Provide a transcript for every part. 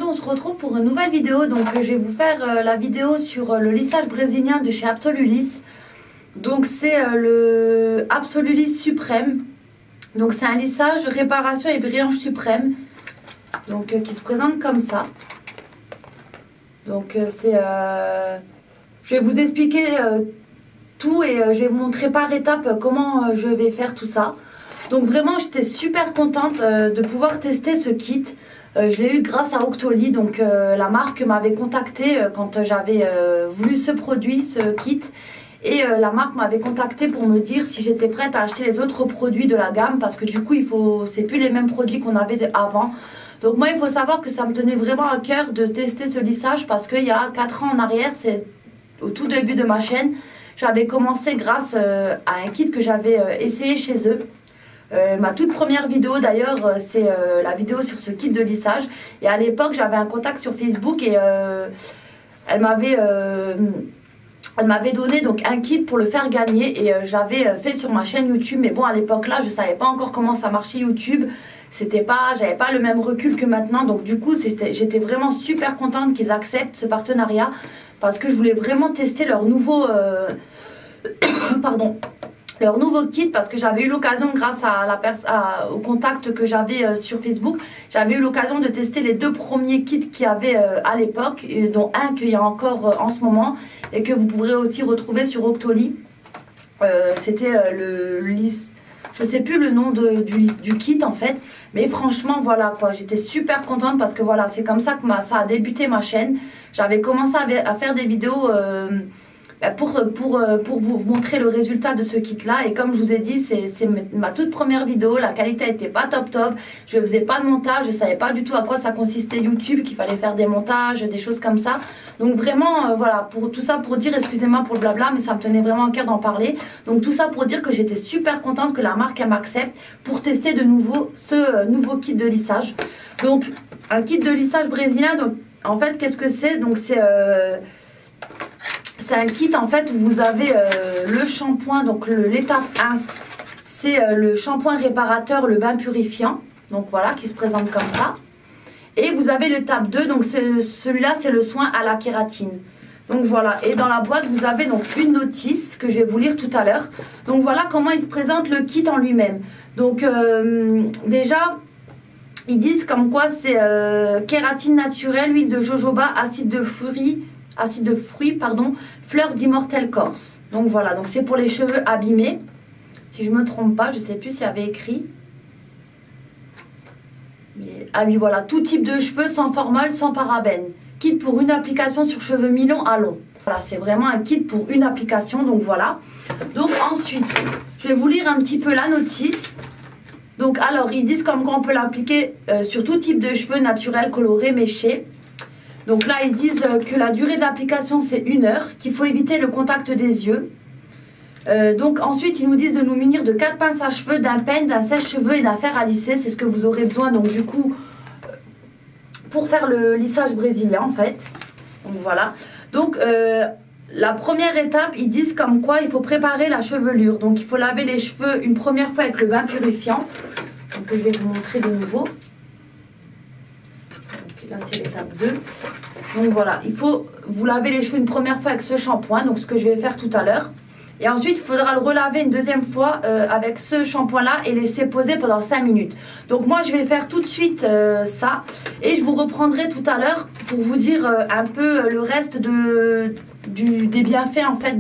on se retrouve pour une nouvelle vidéo. Donc je vais vous faire la vidéo sur le lissage brésilien de chez Absolulis. Donc c'est le Absolulis Suprême. Donc c'est un lissage réparation et brillance suprême. Donc qui se présente comme ça. Donc je vais vous expliquer tout et je vais vous montrer par étapes comment je vais faire tout ça. Donc vraiment j'étais super contente de pouvoir tester ce kit. Je l'ai eu grâce à Octoly, donc la marque m'avait contacté quand j'avais voulu ce produit, ce kit. Et la marque m'avait contacté pour me dire si j'étais prête à acheter les autres produits de la gamme. Parce que du coup, c'est plus les mêmes produits qu'on avait avant. Donc moi, il faut savoir que ça me tenait vraiment à cœur de tester ce lissage. Parce qu'il y a 4 ans en arrière, c'est au tout début de ma chaîne, j'avais commencé grâce à un kit que j'avais essayé chez eux. Ma toute première vidéo d'ailleurs, c'est la vidéo sur ce kit de lissage. Et à l'époque, j'avais un contact sur Facebook et elle m'avait donné donc un kit pour le faire gagner. Et j'avais fait sur ma chaîne YouTube. Mais bon, à l'époque là, je savais pas encore comment ça marchait YouTube. J'avais pas le même recul que maintenant. Donc du coup, j'étais vraiment super contente qu'ils acceptent ce partenariat. Parce que je voulais vraiment tester leur nouveau... leur nouveau kit, parce que j'avais eu l'occasion, grâce au contact que j'avais sur Facebook, j'avais eu l'occasion de tester les 2 premiers kits qu'il y avait à l'époque, dont un qu'il y a encore en ce moment et que vous pourrez aussi retrouver sur Octoly. C'était je sais plus le nom du kit en fait, mais franchement voilà quoi, j'étais super contente parce que voilà, c'est comme ça que ça a débuté ma chaîne. J'avais commencé à faire des vidéos pour vous montrer le résultat de ce kit là. Et comme je vous ai dit, c'est ma toute première vidéo. La qualité n'était pas top. Je faisais pas de montage, je savais pas du tout à quoi ça consistait YouTube, qu'il fallait faire des montages, des choses comme ça. Donc vraiment voilà, pour tout ça pour dire, excusez-moi pour le blabla, mais ça me tenait vraiment à cœur d'en parler. Donc tout ça pour dire que j'étais super contente que la marque m'accepte pour tester de nouveau ce nouveau kit de lissage. Donc un kit de lissage brésilien. Donc en fait qu'est-ce que c'est? Donc c'est un kit en fait où vous avez le shampoing. Donc l'étape 1, c'est le shampoing réparateur, le bain purifiant. Donc voilà, qui se présente comme ça. Et vous avez l'étape 2, donc celui-là c'est le soin à la kératine. Donc voilà, et dans la boîte vous avez donc une notice que je vais vous lire tout à l'heure. Donc voilà comment il se présente le kit en lui-même. Donc déjà, ils disent comme quoi c'est kératine naturelle, huile de jojoba, acide de fruits, fleur d'immortelle corse. Donc voilà, donc c'est pour les cheveux abîmés. Si je me trompe pas, je sais plus s'il y avait écrit. Mais, ah oui, voilà, tout type de cheveux, sans formol, sans parabènes. Kit pour une application sur cheveux mi-longs à long. Voilà, c'est vraiment un kit pour une application, donc voilà. Donc ensuite, je vais vous lire un petit peu la notice. Donc alors, ils disent comme quoi on peut l'appliquer sur tout type de cheveux naturels, colorés, méchés. Donc là, ils disent que la durée d'application, c'est 1 heure, qu'il faut éviter le contact des yeux. Donc ensuite, ils nous disent de nous munir de 4 pinces à cheveux, d'un peigne, d'un sèche-cheveux et d'un fer à lisser. C'est ce que vous aurez besoin, donc du coup, pour faire le lissage brésilien, en fait. Donc voilà. Donc, la première étape, ils disent comme quoi il faut préparer la chevelure. Donc, il faut laver les cheveux une première fois avec le bain purifiant. Donc, je vais vous montrer de nouveau. Là c'est l'étape 2. Donc voilà, il faut vous laver les cheveux une première fois avec ce shampoing, donc ce que je vais faire tout à l'heure. Et ensuite il faudra le relaver une deuxième fois avec ce shampoing là et laisser poser pendant 5 minutes. Donc moi je vais faire tout de suite ça et je vous reprendrai tout à l'heure pour vous dire un peu le reste des bienfaits en fait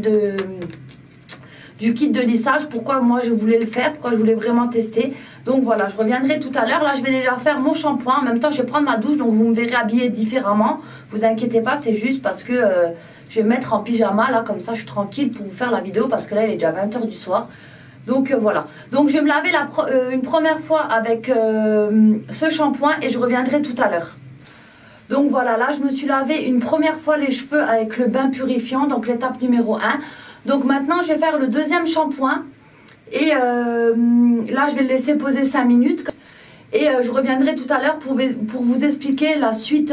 du kit de lissage, pourquoi moi je voulais le faire, pourquoi je voulais vraiment tester. Donc voilà, je reviendrai tout à l'heure. Là je vais déjà faire mon shampoing, en même temps je vais prendre ma douche, donc vous me verrez habillée différemment. Vous inquiétez pas, c'est juste parce que je vais me mettre en pyjama là, comme ça je suis tranquille pour vous faire la vidéo, parce que là il est déjà 20 h du soir. Donc voilà, donc je vais me laver une première fois avec ce shampoing et je reviendrai tout à l'heure. Donc voilà, là je me suis lavé une première fois les cheveux avec le bain purifiant, donc l'étape numéro 1. Donc maintenant je vais faire le deuxième shampoing et là je vais le laisser poser 5 minutes et je reviendrai tout à l'heure pour vous expliquer la suite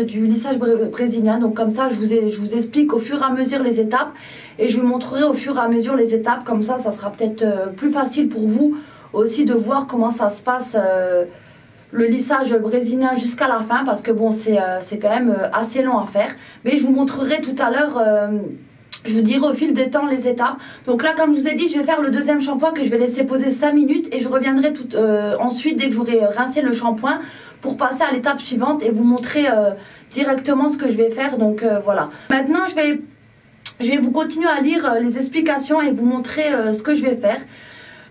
du lissage brésilien. Donc comme ça je vous explique au fur et à mesure les étapes et je vous montrerai au fur et à mesure les étapes, comme ça sera peut-être plus facile pour vous aussi de voir comment ça se passe le lissage brésilien jusqu'à la fin parce que bon c'est quand même assez long à faire. Mais je vous montrerai tout à l'heure, je vous dirai au fil des temps les étapes. Donc là comme je vous ai dit, je vais faire le deuxième shampoing que je vais laisser poser 5 minutes et je reviendrai ensuite dès que j'aurai rincé le shampoing pour passer à l'étape suivante et vous montrer directement ce que je vais faire. Donc voilà. Maintenant je vais vous continuer à lire les explications et vous montrer ce que je vais faire.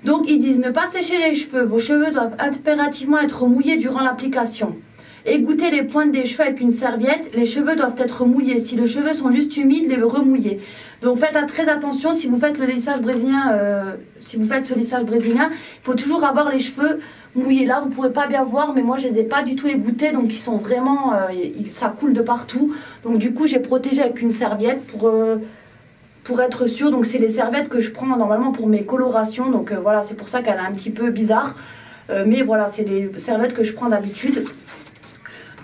Donc ils disent ne pas sécher les cheveux, vos cheveux doivent impérativement être mouillés durant l'application. Égouttez les pointes des cheveux avec une serviette, les cheveux doivent être mouillés. Si les cheveux sont juste humides, les remouiller. Donc faites très attention si vous faites le lissage brésilien, ce lissage brésilien, il faut toujours avoir les cheveux mouillés. Là vous ne pourrez pas bien voir, mais moi je les ai pas du tout égouttés, donc ils sont vraiment, ça coule de partout. Donc du coup j'ai protégé avec une serviette pour être sûr. Donc c'est les serviettes que je prends normalement pour mes colorations, donc voilà, c'est pour ça qu'elle est un petit peu bizarre, mais voilà, c'est les serviettes que je prends d'habitude.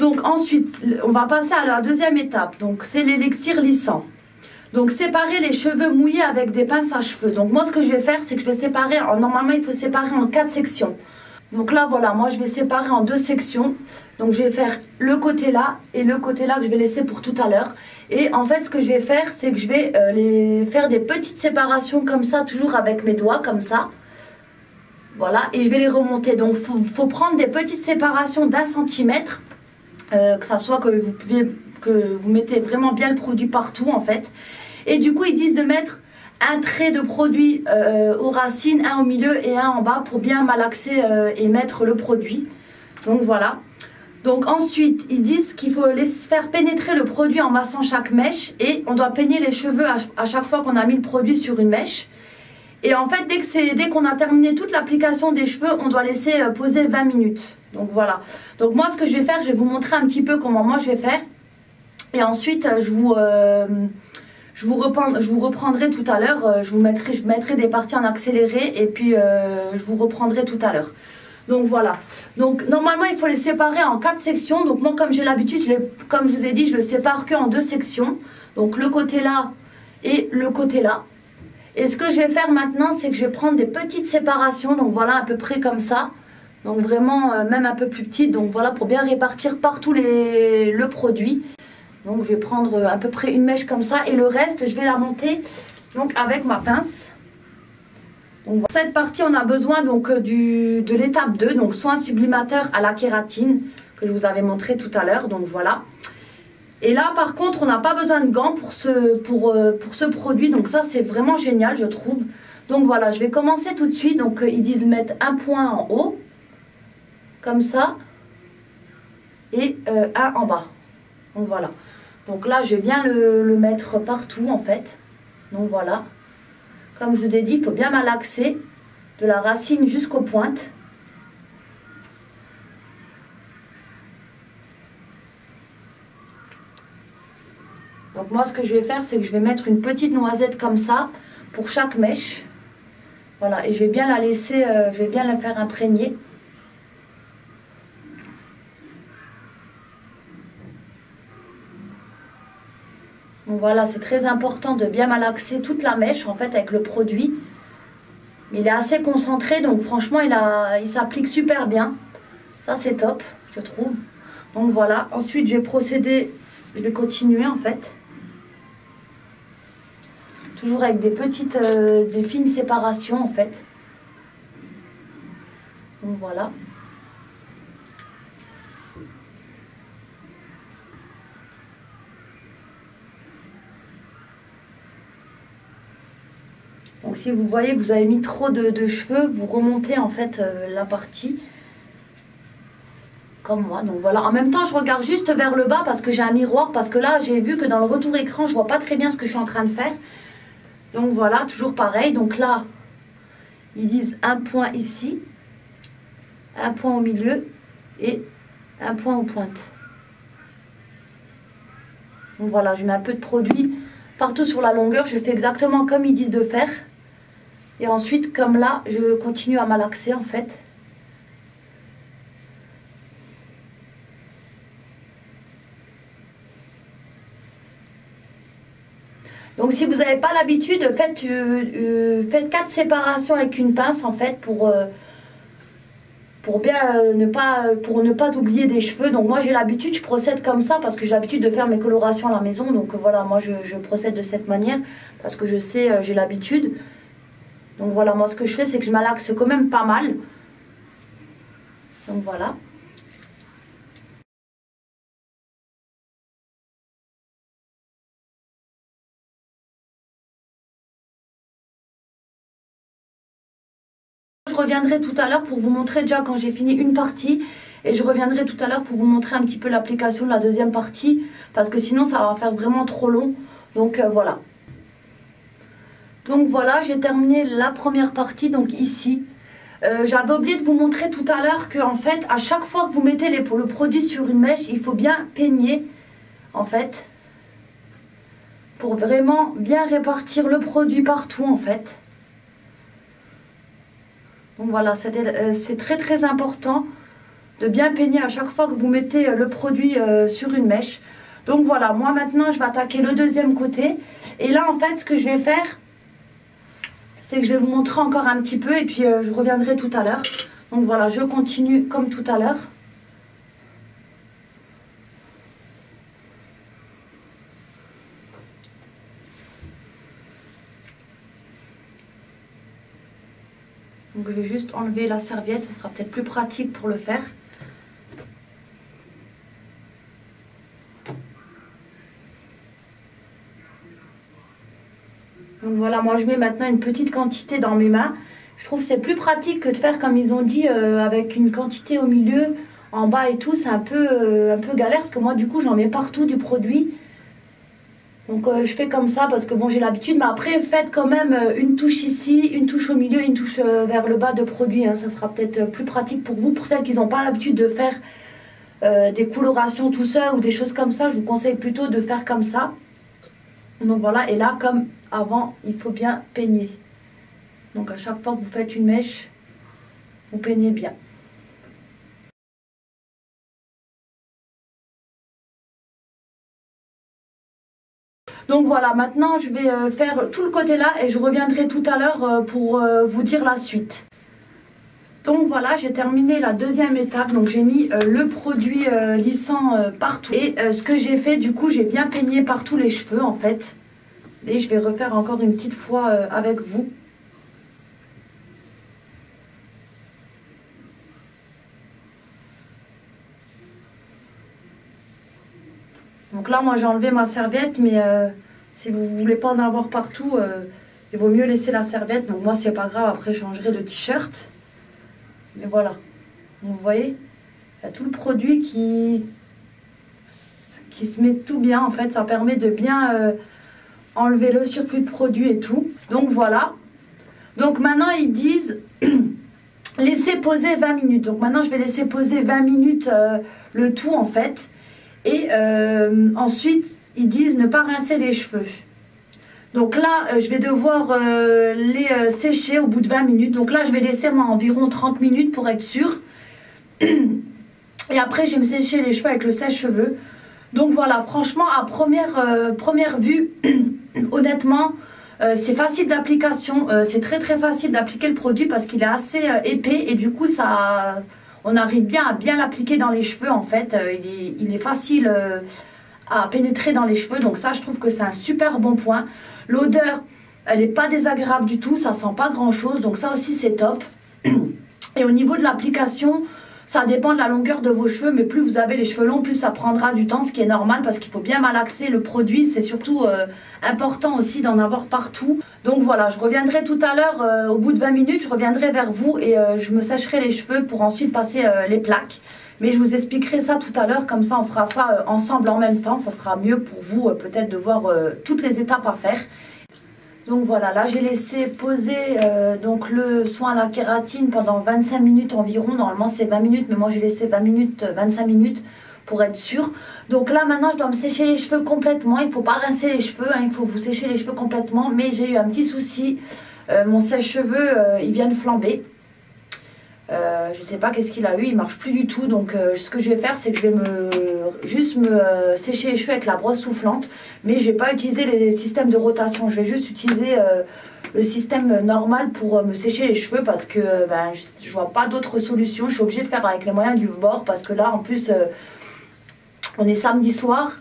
Donc ensuite on va passer à la deuxième étape, donc c'est l'élixir lissant. Donc séparer les cheveux mouillés avec des pinces à cheveux. Donc moi ce que je vais faire, c'est que je vais séparer, normalement il faut séparer en 4 sections. Donc là voilà, moi je vais séparer en 2 sections. Donc je vais faire le côté là et le côté là que je vais laisser pour tout à l'heure. Et en fait ce que je vais faire, c'est que je vais faire des petites séparations comme ça, toujours avec mes doigts comme ça. Voilà, et je vais les remonter. Donc faut prendre des petites séparations d'1 centimètre, que ça soit que vous mettez vraiment bien le produit partout en fait. Et du coup ils disent de mettre un trait de produit aux racines, un au milieu et un en bas pour bien malaxer et mettre le produit. Donc voilà. Donc ensuite ils disent qu'il faut faire pénétrer le produit en massant chaque mèche et on doit peigner les cheveux à chaque fois qu'on a mis le produit sur une mèche. Et en fait dès qu'on a terminé toute l'application des cheveux, on doit laisser poser 20 minutes. Donc voilà. Donc moi ce que je vais faire, je vais vous montrer un petit peu comment moi je vais faire. Et ensuite je vous reprendrai tout à l'heure, je mettrai des parties en accéléré et puis je vous reprendrai tout à l'heure. Donc voilà. Donc normalement il faut les séparer en 4 sections. Donc moi comme j'ai l'habitude, comme je vous ai dit, je le sépare que en 2 sections. Donc le côté là et le côté là. Et ce que je vais faire maintenant, c'est que je vais prendre des petites séparations. Donc voilà, à peu près comme ça. Donc vraiment même un peu plus petites. Donc voilà, pour bien répartir partout le produit. Donc je vais prendre à peu près une mèche comme ça et le reste je vais la monter donc avec ma pince. Donc cette partie on a besoin donc de l'étape 2, donc soin sublimateur à la kératine que je vous avais montré tout à l'heure. Donc voilà. Et là par contre on n'a pas besoin de gants pour ce produit, donc ça c'est vraiment génial je trouve. Donc voilà, je vais commencer tout de suite. Donc ils disent mettre un point en haut comme ça et un en bas. Donc voilà. Donc là, je vais bien le mettre partout en fait. Donc voilà. Comme je vous ai dit, il faut bien malaxer de la racine jusqu'aux pointes. Donc moi, ce que je vais faire, c'est que je vais mettre une petite noisette comme ça pour chaque mèche. Voilà, et je vais bien la laisser, je vais bien la faire imprégner. Donc voilà, c'est très important de bien malaxer toute la mèche en fait avec le produit. Mais il est assez concentré, donc franchement il s'applique super bien. Ça c'est top, je trouve. Donc voilà, ensuite je vais continuer en fait. Toujours avec des fines séparations en fait. Donc voilà. Donc si vous voyez que vous avez mis trop de cheveux, vous remontez en fait la partie comme moi. Donc voilà, en même temps je regarde juste vers le bas parce que j'ai un miroir, parce que là j'ai vu que dans le retour écran je vois pas très bien ce que je suis en train de faire. Donc voilà, toujours pareil. Donc là ils disent un point ici, un point au milieu et un point aux pointes. Donc voilà, je mets un peu de produit partout sur la longueur, je fais exactement comme ils disent de faire. Et ensuite, comme là, je continue à malaxer en fait. Donc si vous n'avez pas l'habitude, faites 4 séparations avec une pince en fait pour pour ne pas oublier des cheveux. Donc moi j'ai l'habitude, je procède comme ça parce que j'ai l'habitude de faire mes colorations à la maison. Donc voilà, moi je procède de cette manière parce que je sais, j'ai l'habitude. Donc voilà, moi ce que je fais, c'est que je malaxe quand même pas mal. Donc voilà. Je reviendrai tout à l'heure pour vous montrer déjà quand j'ai fini une partie. Et je reviendrai tout à l'heure pour vous montrer un petit peu l'application de la deuxième partie. Parce que sinon ça va faire vraiment trop long. Donc voilà. Donc voilà, j'ai terminé la première partie, donc ici. J'avais oublié de vous montrer tout à l'heure que en fait, à chaque fois que vous mettez le produit sur une mèche, il faut bien peigner, en fait, pour vraiment bien répartir le produit partout, en fait. Donc voilà, c'est très très important de bien peigner à chaque fois que vous mettez le produit sur une mèche. Donc voilà, moi maintenant, je vais attaquer le deuxième côté. Et là, en fait, ce que je vais faire, c'est que je vais vous montrer encore un petit peu et puis je reviendrai tout à l'heure. Donc voilà, je continue comme tout à l'heure. Donc je vais juste enlever la serviette, ça sera peut-être plus pratique pour le faire. Donc voilà, moi je mets maintenant une petite quantité dans mes mains. Je trouve que c'est plus pratique que de faire comme ils ont dit avec une quantité au milieu, en bas et tout. C'est un peu galère parce que moi du coup j'en mets partout du produit. Donc je fais comme ça parce que bon j'ai l'habitude. Mais après faites quand même une touche ici, une touche au milieu, une touche vers le bas de produit. Hein. Ça sera peut-être plus pratique pour vous. Pour celles qui n'ont pas l'habitude de faire des colorations tout seul ou des choses comme ça, je vous conseille plutôt de faire comme ça. Donc voilà, et là comme avant, il faut bien peigner. Donc à chaque fois que vous faites une mèche, vous peignez bien. Donc voilà, maintenant je vais faire tout le côté là et je reviendrai tout à l'heure pour vous dire la suite. Donc voilà, j'ai terminé la deuxième étape, donc j'ai mis le produit lissant partout. Et ce que j'ai fait, du coup, j'ai bien peigné partout les cheveux en fait. Et je vais refaire encore une petite fois avec vous. Donc là, moi j'ai enlevé ma serviette, mais si vous ne voulez pas en avoir partout, il vaut mieux laisser la serviette. Donc moi, c'est pas grave, après je changerai de t-shirt. Mais voilà, vous voyez, il y a tout le produit qui se met tout bien. En fait, ça permet de bien enlever le surplus de produit et tout. Donc voilà. Donc maintenant, ils disent laisser poser 20 minutes. Donc maintenant, je vais laisser poser 20 minutes le tout en fait. Et ensuite, ils disent ne pas rincer les cheveux. Donc là, je vais devoir les sécher au bout de 20 minutes. Donc là, je vais laisser moi environ 30 minutes pour être sûre. Et après, je vais me sécher les cheveux avec le sèche-cheveux. Donc voilà, franchement, à première vue, honnêtement, c'est facile d'application. C'est très très facile d'appliquer le produit parce qu'il est assez épais. Et du coup, on arrive bien à bien l'appliquer dans les cheveux en fait. Il est facile à pénétrer dans les cheveux. Donc ça, je trouve que c'est un super bon point. L'odeur, elle n'est pas désagréable du tout. Ça sent pas grand chose. Donc ça aussi, c'est top. Et au niveau de l'application, ça dépend de la longueur de vos cheveux. Mais plus vous avez les cheveux longs, plus ça prendra du temps. Ce qui est normal parce qu'il faut bien malaxer le produit. C'est surtout important aussi d'en avoir partout. Donc voilà, je reviendrai tout à l'heure. Au bout de 20 minutes, je reviendrai vers vous. Et je me sécherai les cheveux pour ensuite passer les plaques. Mais je vous expliquerai ça tout à l'heure, comme ça on fera ça ensemble en même temps. Ça sera mieux pour vous peut-être de voir toutes les étapes à faire. Donc voilà, là j'ai laissé poser donc le soin à la kératine pendant 25 minutes environ. Normalement c'est 20 minutes, mais moi j'ai laissé 20 minutes, 25 minutes pour être sûre. Donc là maintenant je dois me sécher les cheveux complètement. Il ne faut pas rincer les cheveux, hein, il faut vous sécher les cheveux complètement. Mais j'ai eu un petit souci, mon sèche-cheveux il vient de flamber. Je sais pas qu'est-ce qu'il a eu, il marche plus du tout. Donc ce que je vais faire, c'est que je vais juste me sécher les cheveux avec la brosse soufflante. Mais je vais pas utiliser les systèmes de rotation. Je vais juste utiliser le système normal pour me sécher les cheveux parce que ben, je vois pas d'autre solution. Je suis obligée de faire avec les moyens du bord parce que là en plus on est samedi soir.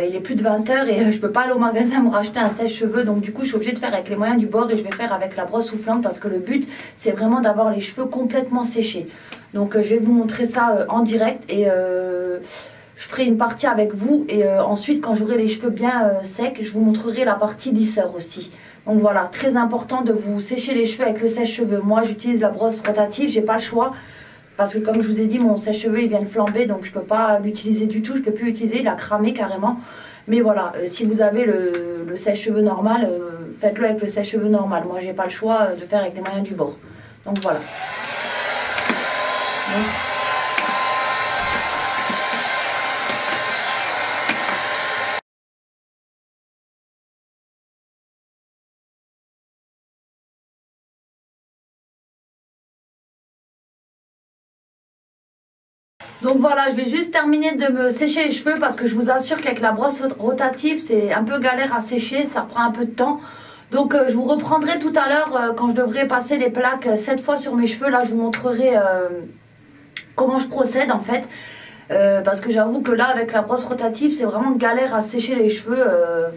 Il est plus de 20 h et je peux pas aller au magasin me racheter un sèche-cheveux, donc du coup je suis obligée de faire avec les moyens du bord et je vais faire avec la brosse soufflante parce que le but c'est vraiment d'avoir les cheveux complètement séchés. Donc je vais vous montrer ça en direct et je ferai une partie avec vous et ensuite quand j'aurai les cheveux bien secs je vous montrerai la partie lisseur aussi. Donc voilà, très important de vous sécher les cheveux avec le sèche-cheveux. Moi j'utilise la brosse rotative, j'ai pas le choix. Parce que comme je vous ai dit, mon sèche-cheveux il vient de flamber, donc je ne peux pas l'utiliser du tout, je ne peux plus l'utiliser, il a cramé carrément. Mais voilà, si vous avez le sèche-cheveux normal, faites-le avec le sèche-cheveux normal. Moi j'ai pas le choix de faire avec les moyens du bord. Donc voilà. Donc voilà, je vais juste terminer de me sécher les cheveux parce que je vous assure qu'avec la brosse rotative, c'est un peu galère à sécher, ça prend un peu de temps. Donc je vous reprendrai tout à l'heure quand je devrais passer les plaques 7 fois sur mes cheveux. Là, je vous montrerai comment je procède en fait. Parce que j'avoue que là, avec la brosse rotative, c'est vraiment galère à sécher les cheveux.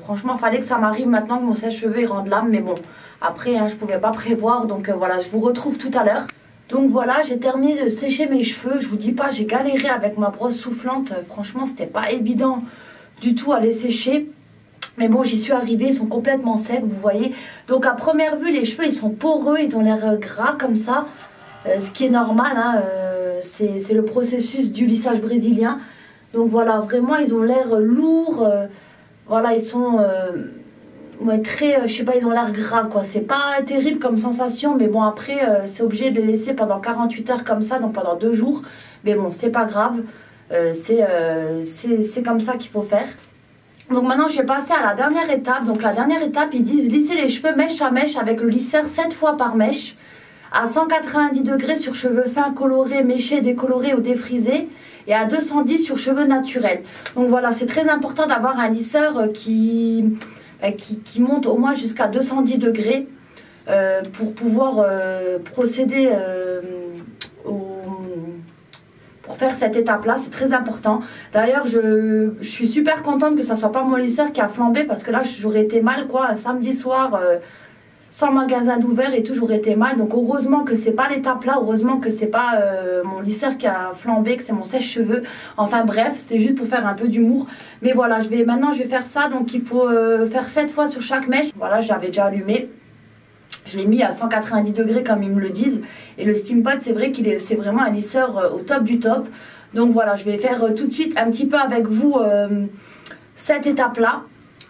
Franchement, il fallait que ça m'arrive maintenant que mon sèche-cheveux rende l'âme. Mais bon, après, hein, je ne pouvais pas prévoir. Donc voilà, je vous retrouve tout à l'heure. Donc voilà, j'ai terminé de sécher mes cheveux. Je vous dis pas, j'ai galéré avec ma brosse soufflante. Franchement, c'était pas évident du tout à les sécher. Mais bon, j'y suis arrivée, ils sont complètement secs, vous voyez. Donc à première vue, les cheveux, ils sont poreux, ils ont l'air gras comme ça. Ce qui est normal, hein, c'est le processus du lissage brésilien. Donc voilà, vraiment, ils ont l'air lourds. Voilà, ils sont... ouais, très, je sais pas, ils ont l'air gras quoi, c'est pas terrible comme sensation, mais bon après c'est obligé de les laisser pendant 48 heures comme ça, donc pendant 2 jours, mais bon c'est pas grave, c'est comme ça qu'il faut faire. Donc maintenant je vais passer à la dernière étape. Donc la dernière étape, ils disent lisser les cheveux mèche à mèche avec le lisseur 7 fois par mèche à 190 degrés sur cheveux fins, colorés, méchés, décolorés ou défrisés, et à 210 sur cheveux naturels. Donc voilà, c'est très important d'avoir un lisseur qui monte au moins jusqu'à 210 degrés pour pouvoir procéder pour faire cette étape-là. C'est très important. D'ailleurs, je suis super contente que ça soit pas mon lisseur qui a flambé parce que là, j'aurais été mal quoi, un samedi soir sans magasin d'ouvert et tout, j'aurais été mal. Donc heureusement que c'est pas l'étape là, heureusement que c'est pas mon lisseur qui a flambé, que c'est mon sèche-cheveux. Enfin bref, c'était juste pour faire un peu d'humour. Mais voilà, maintenant je vais faire ça. Donc il faut faire 7 fois sur chaque mèche. Voilà, j'avais déjà allumé. Je l'ai mis à 190 degrés comme ils me le disent. Et le Steampod, c'est vrai c'est vraiment un lisseur au top du top. Donc voilà, je vais faire tout de suite un petit peu avec vous cette étape-là.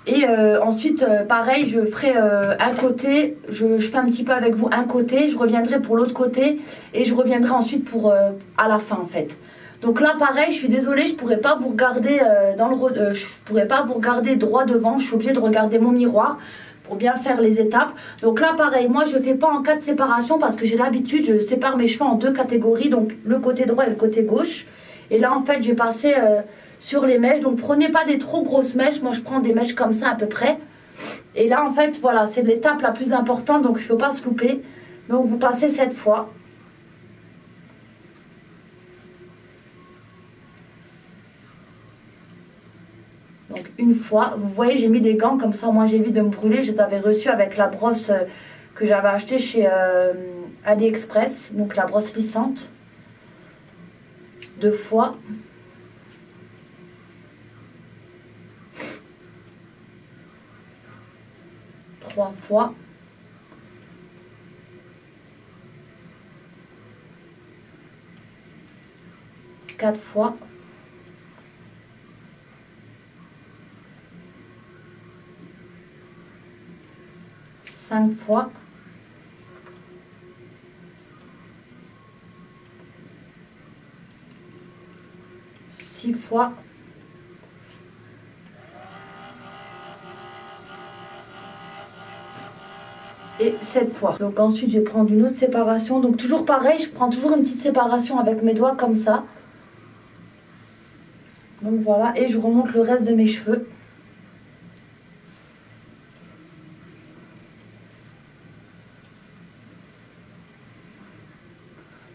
Et ensuite, pareil, je ferai un côté, je fais un petit peu avec vous un côté, je reviendrai pour l'autre côté et je reviendrai ensuite pour à la fin en fait. Donc là, pareil, je suis désolée, je pourrais pas vous regarder je pourrais pas vous regarder droit devant, je suis obligée de regarder mon miroir pour bien faire les étapes. Donc là, pareil, moi je fais pas en 4 séparations parce que j'ai l'habitude, je sépare mes cheveux en 2 catégories, donc le côté droit et le côté gauche. Et là, en fait, j'ai passé sur les mèches, donc prenez pas des trop grosses mèches, moi je prends des mèches comme ça à peu près. Et là en fait voilà, c'est l'étape la plus importante, donc il ne faut pas se louper. Donc vous passez 7 fois. Donc une fois, vous voyez j'ai mis des gants comme ça, moi j'évite de me brûler. Je les avais reçus avec la brosse que j'avais achetée chez AliExpress, donc la brosse lissante. 2 fois. 3 fois. 4 fois. 5 fois. 6 fois. 7 et 7 fois. Donc ensuite je vais prendre une autre séparation. Donc toujours pareil, je prends toujours une petite séparation avec mes doigts comme ça. Donc voilà, et je remonte le reste de mes cheveux.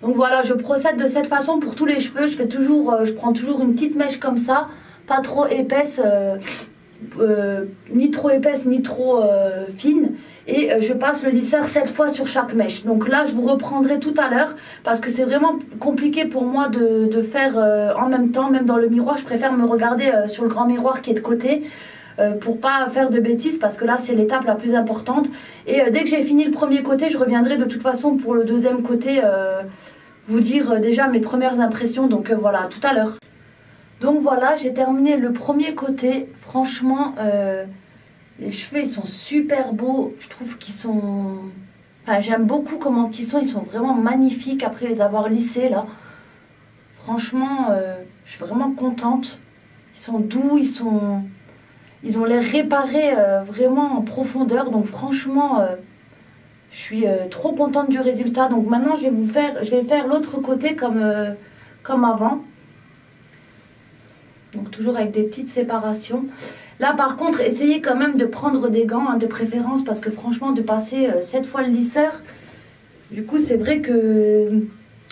Donc voilà, je procède de cette façon pour tous les cheveux. Je prends toujours une petite mèche comme ça, pas trop épaisse, ni trop épaisse ni trop fine. Et je passe le lisseur 7 fois sur chaque mèche. Donc là, je vous reprendrai tout à l'heure parce que c'est vraiment compliqué pour moi de faire en même temps, même dans le miroir. Je préfère me regarder sur le grand miroir qui est de côté pour pas faire de bêtises parce que là, c'est l'étape la plus importante. Et dès que j'ai fini le premier côté, je reviendrai de toute façon pour le deuxième côté vous dire déjà mes premières impressions. Donc voilà, tout à l'heure. Donc voilà, j'ai terminé le premier côté. Franchement, les cheveux ils sont super beaux. Je trouve qu'ils sont... Enfin, j'aime beaucoup comment ils sont. Ils sont vraiment magnifiques après les avoir lissés là. Franchement, je suis vraiment contente. Ils sont doux, ils ont l'air réparés vraiment en profondeur. Donc franchement, je suis trop contente du résultat. Donc maintenant, je vais faire l'autre côté comme avant. Donc toujours avec des petites séparations. Là par contre, essayez quand même de prendre des gants de préférence parce que franchement de passer 7 fois le lisseur, du coup c'est vrai que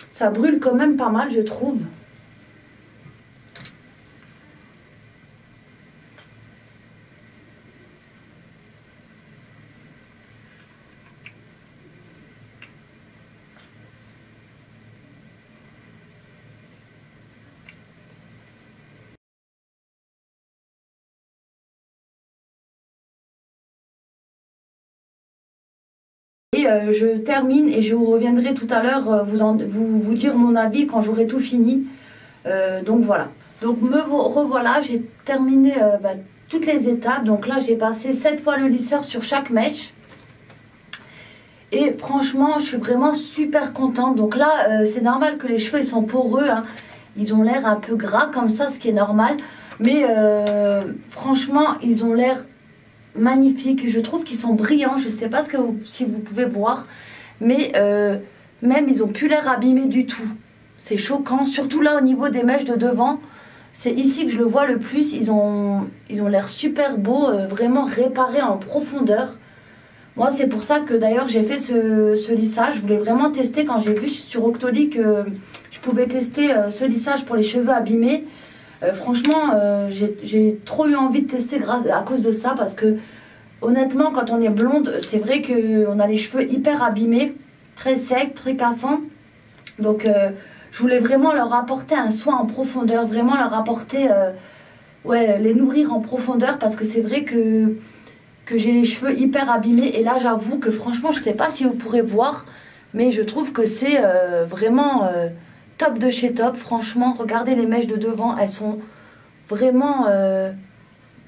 ça brûle quand même pas mal je trouve. Et je termine et je vous reviendrai tout à l'heure vous dire mon avis quand j'aurai tout fini. Donc voilà. Donc me revoilà, j'ai terminé toutes les étapes. Donc là j'ai passé 7 fois le lisseur sur chaque mèche. Et franchement je suis vraiment super contente. Donc là c'est normal que les cheveux ils sont poreux. Hein. Ils ont l'air un peu gras comme ça, ce qui est normal. Mais franchement ils ont l'air... magnifiques, je trouve qu'ils sont brillants. Je sais pas si vous pouvez voir, mais même ils ont plus l'air abîmés du tout. C'est choquant, surtout là au niveau des mèches de devant. C'est ici que je le vois le plus. Ils ont l'air super beaux, vraiment réparés en profondeur. Moi c'est pour ça que d'ailleurs j'ai fait ce lissage. Je voulais vraiment tester quand j'ai vu sur Octoly que je pouvais tester ce lissage pour les cheveux abîmés. Franchement, j'ai trop eu envie de tester à cause de ça parce que honnêtement, quand on est blonde, c'est vrai qu'on a les cheveux hyper abîmés, très secs, très cassants. Donc, je voulais vraiment leur apporter un soin en profondeur, vraiment leur apporter, les nourrir en profondeur parce que c'est vrai que j'ai les cheveux hyper abîmés. Et là, j'avoue que franchement, je ne sais pas si vous pourrez voir, mais je trouve que c'est vraiment... top de chez top, franchement, regardez les mèches de devant, elles sont vraiment,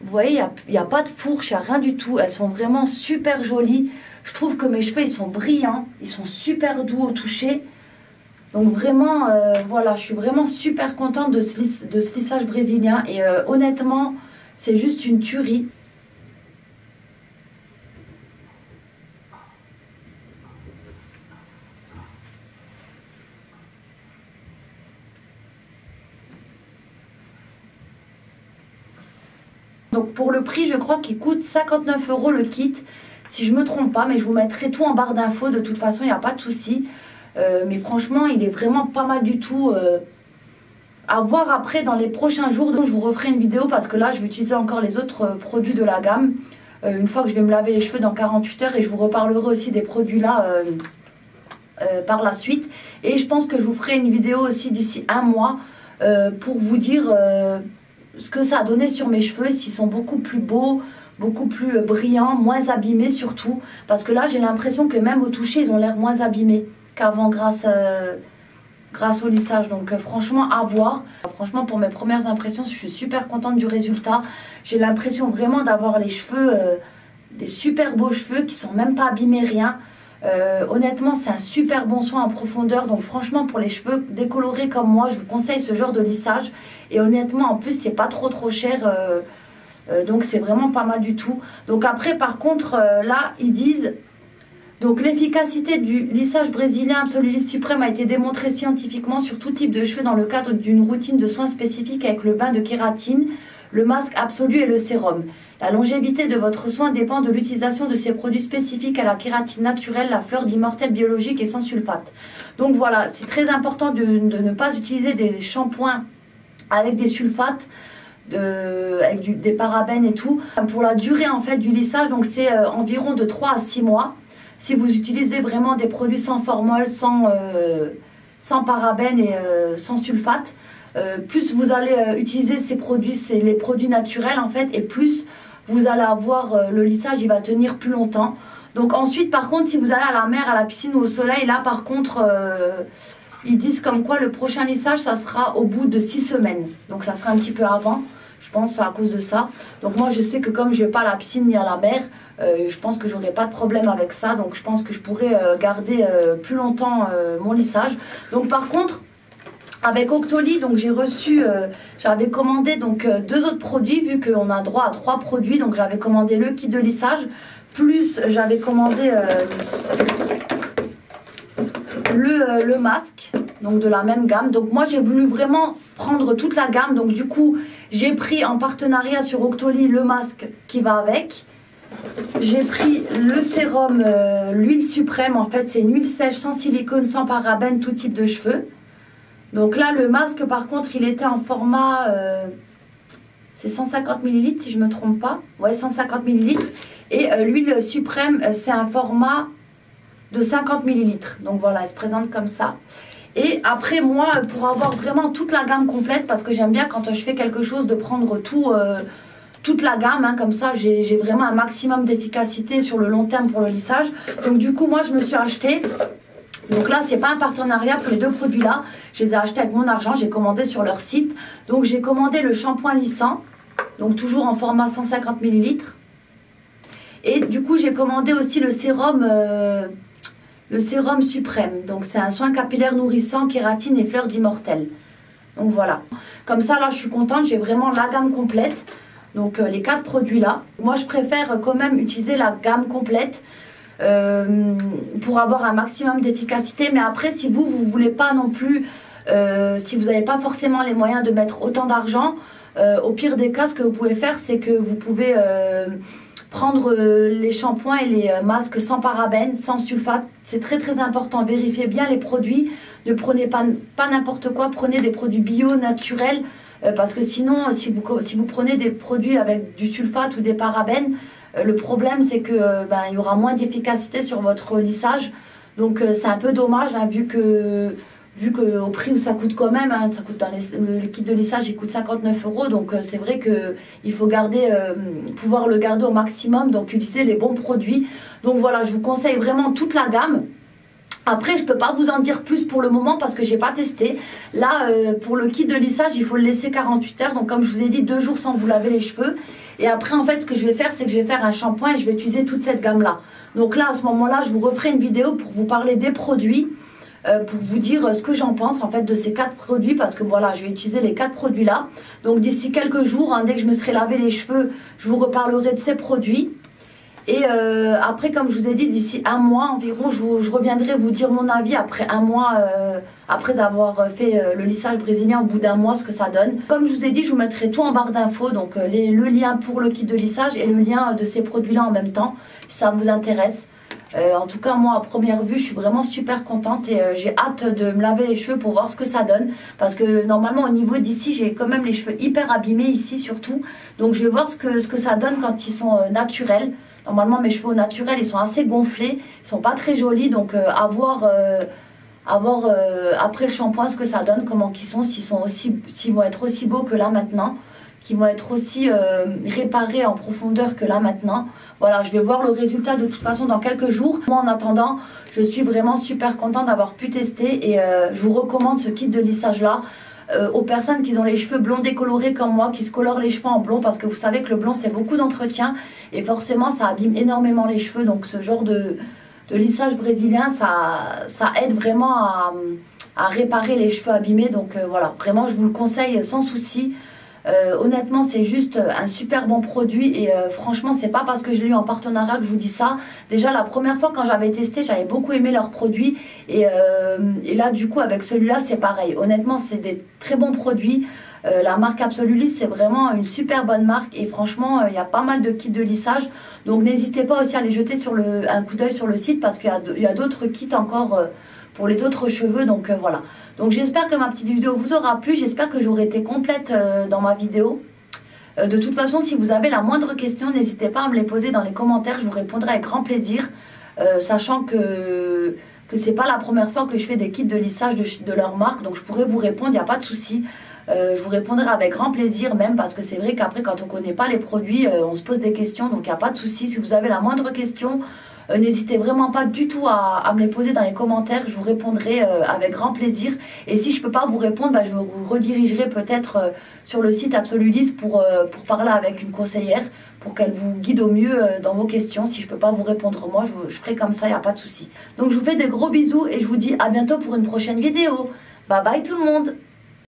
vous voyez, il n'y a pas de fourche, il n'y a rien du tout, elles sont vraiment super jolies. Je trouve que mes cheveux, ils sont brillants, ils sont super doux au toucher. Donc vraiment, voilà, je suis vraiment super contente de ce lissage brésilien et honnêtement, c'est juste une tuerie. Donc pour le prix, je crois qu'il coûte 59 € le kit, si je me trompe pas, mais je vous mettrai tout en barre d'infos, de toute façon, il n'y a pas de souci. Mais franchement, il est vraiment pas mal du tout. À voir après dans les prochains jours, donc je vous referai une vidéo parce que là, je vais utiliser encore les autres produits de la gamme. Une fois que je vais me laver les cheveux dans 48 heures et je vous reparlerai aussi des produits là par la suite. Et je pense que je vous ferai une vidéo aussi d'ici un mois pour vous dire... ce que ça a donné sur mes cheveux, s'ils sont beaucoup plus beaux, beaucoup plus brillants, moins abîmés surtout. Parce que là, j'ai l'impression que même au toucher, ils ont l'air moins abîmés qu'avant grâce au lissage. Donc franchement, à voir. Franchement, pour mes premières impressions, je suis super contente du résultat. J'ai l'impression vraiment d'avoir les cheveux, des super beaux cheveux qui sont même pas abîmés, rien. Honnêtement, c'est un super bon soin en profondeur. Donc franchement, pour les cheveux décolorés comme moi, je vous conseille ce genre de lissage. Et honnêtement, en plus, c'est pas trop cher. Donc c'est vraiment pas mal du tout. Donc après, par contre, là, ils disent Donc l'efficacité du lissage brésilien Absolulis Suprême a été démontrée scientifiquement sur tout type de cheveux dans le cadre d'une routine de soins spécifique avec le bain de kératine, le masque absolu et le sérum. La longévité de votre soin dépend de l'utilisation de ces produits spécifiques à la kératine naturelle, la fleur d'immortel biologique et sans sulfate. Donc voilà, c'est très important de ne pas utiliser des shampoings avec des sulfates, des parabènes et tout. Pour la durée en fait du lissage, donc c'est environ de 3 à 6 mois. Si vous utilisez vraiment des produits sans formol, sans parabènes et sans sulfate, plus vous allez utiliser ces produits, c'est les produits naturels en fait, et plus vous allez avoir le lissage, il va tenir plus longtemps. Donc ensuite, par contre, si vous allez à la mer, à la piscine ou au soleil, là par contre, ils disent comme quoi le prochain lissage, ça sera au bout de 6 semaines. Donc ça sera un petit peu avant, je pense, à cause de ça. Donc moi, je sais que comme je ne vais pas à la piscine ni à la mer, je pense que j'aurai pas de problème avec ça. Donc je pense que je pourrai garder plus longtemps mon lissage. Donc par contre, avec Octoly, donc j'ai reçu, j'avais commandé donc 2 autres produits, vu qu'on a droit à 3 produits. Donc j'avais commandé le kit de lissage, plus j'avais commandé le masque, donc de la même gamme. Donc moi j'ai voulu vraiment prendre toute la gamme. Donc du coup j'ai pris en partenariat sur Octoly le masque qui va avec. J'ai pris le sérum, l'huile suprême. En fait c'est une huile sèche sans silicone, sans parabènes, tout type de cheveux. Donc là, le masque, par contre, il était en format, c'est 150 ml si je ne me trompe pas. Ouais, 150 ml. Et l'huile suprême, c'est un format de 50 ml. Donc voilà, elle se présente comme ça. Et après, moi, pour avoir vraiment toute la gamme complète, parce que j'aime bien quand je fais quelque chose de prendre toute la gamme, hein, comme ça, j'ai vraiment un maximum d'efficacité sur le long terme pour le lissage. Donc du coup, moi, je me suis acheté... Donc là, c'est pas un partenariat pour les 2 produits-là. Je les ai achetés avec mon argent, j'ai commandé sur leur site. Donc j'ai commandé le shampoing lissant, donc toujours en format 150 ml. Et du coup, j'ai commandé aussi le sérum suprême. Donc c'est un soin capillaire nourrissant, kératine et fleur d'immortel. Donc voilà. Comme ça, là, je suis contente, j'ai vraiment la gamme complète. Donc les 4 produits-là. Moi, je préfère quand même utiliser la gamme complète. Pour avoir un maximum d'efficacité. Mais après, si vous voulez pas non plus, si vous n'avez pas forcément les moyens de mettre autant d'argent, au pire des cas, ce que vous pouvez faire, c'est que vous pouvez prendre les shampoings et les masques sans parabènes, sans sulfate. C'est très très important. Vérifiez bien les produits. Ne prenez pas n'importe quoi. Prenez des produits bio, naturels. Parce que sinon, si vous prenez des produits avec du sulfate ou des parabènes, le problème c'est que il y aura moins d'efficacité sur votre lissage. Donc c'est un peu dommage, hein, vu que au prix où ça coûte quand même, hein, ça coûte le kit de lissage il coûte 59 €. Donc c'est vrai qu'il faut pouvoir le garder au maximum, donc utiliser les bons produits. Donc voilà, je vous conseille vraiment toute la gamme. Après, je ne peux pas vous en dire plus pour le moment parce que je n'ai pas testé. Là, pour le kit de lissage, il faut le laisser 48 heures. Donc, comme je vous ai dit, 2 jours sans vous laver les cheveux. Et après, en fait, ce que je vais faire, c'est que je vais faire un shampoing et je vais utiliser toute cette gamme-là. Donc là, à ce moment-là, je vous referai une vidéo pour vous parler des produits, pour vous dire ce que j'en pense, en fait, de ces 4 produits. Parce que voilà, je vais utiliser les 4 produits-là. Donc, d'ici quelques jours, hein, dès que je me serai lavé les cheveux, je vous reparlerai de ces produits. Et après, comme je vous ai dit, d'ici 1 mois environ, je reviendrai vous dire mon avis après 1 mois, après avoir fait le lissage brésilien, au bout d'1 mois, ce que ça donne. Comme je vous ai dit, je vous mettrai tout en barre d'infos, donc le lien pour le kit de lissage et le lien de ces produits-là en même temps, si ça vous intéresse. En tout cas, moi, à première vue, je suis vraiment super contente et j'ai hâte de me laver les cheveux pour voir ce que ça donne. Parce que normalement, au niveau d'ici, j'ai quand même les cheveux hyper abîmés ici surtout. Donc, je vais voir ce que ça donne quand ils sont naturels. Normalement, mes cheveux naturels, ils sont assez gonflés, ils sont pas très jolis, donc à voir après le shampoing ce que ça donne, comment ils sont, s'ils vont être aussi beaux que là maintenant, qu'ils vont être aussi réparés en profondeur que là maintenant. Voilà, je vais voir le résultat de toute façon dans quelques jours. Moi, en attendant, je suis vraiment super contente d'avoir pu tester et je vous recommande ce kit de lissage là. Aux personnes qui ont les cheveux blonds décolorés comme moi, qui se colorent les cheveux en blond, parce que vous savez que le blond c'est beaucoup d'entretien et forcément ça abîme énormément les cheveux. Donc ce genre de lissage brésilien, ça aide vraiment à réparer les cheveux abîmés. Donc voilà, vraiment je vous le conseille sans souci. Honnêtement, c'est juste un super bon produit et franchement, c'est pas parce que je l'ai eu en partenariat que je vous dis ça. Déjà, la première fois quand j'avais testé, j'avais beaucoup aimé leurs produits et là, du coup, avec celui-là, c'est pareil. Honnêtement, c'est des très bons produits. La marque Absolulis, c'est vraiment une super bonne marque et franchement, il y a pas mal de kits de lissage. Donc, n'hésitez pas aussi à les jeter un coup d'œil sur le site parce qu'il y a d'autres kits encore pour les autres cheveux. Donc, voilà. Donc j'espère que ma petite vidéo vous aura plu, j'espère que j'aurai été complète dans ma vidéo. De toute façon, si vous avez la moindre question, n'hésitez pas à me les poser dans les commentaires, je vous répondrai avec grand plaisir. Sachant que c'est pas la première fois que je fais des kits de lissage de leur marque, donc je pourrais vous répondre, il n'y a pas de souci. Je vous répondrai avec grand plaisir même parce que c'est vrai qu'après quand on ne connaît pas les produits, on se pose des questions, donc il n'y a pas de souci. Si vous avez la moindre question, n'hésitez vraiment pas du tout à me les poser dans les commentaires, je vous répondrai avec grand plaisir. Et si je ne peux pas vous répondre, je vous redirigerai peut-être sur le site Absolulis pour parler avec une conseillère, pour qu'elle vous guide au mieux dans vos questions. Si je ne peux pas vous répondre moi, je ferai comme ça, il n'y a pas de souci. Donc je vous fais des gros bisous et je vous dis à bientôt pour une prochaine vidéo. Bye bye tout le monde!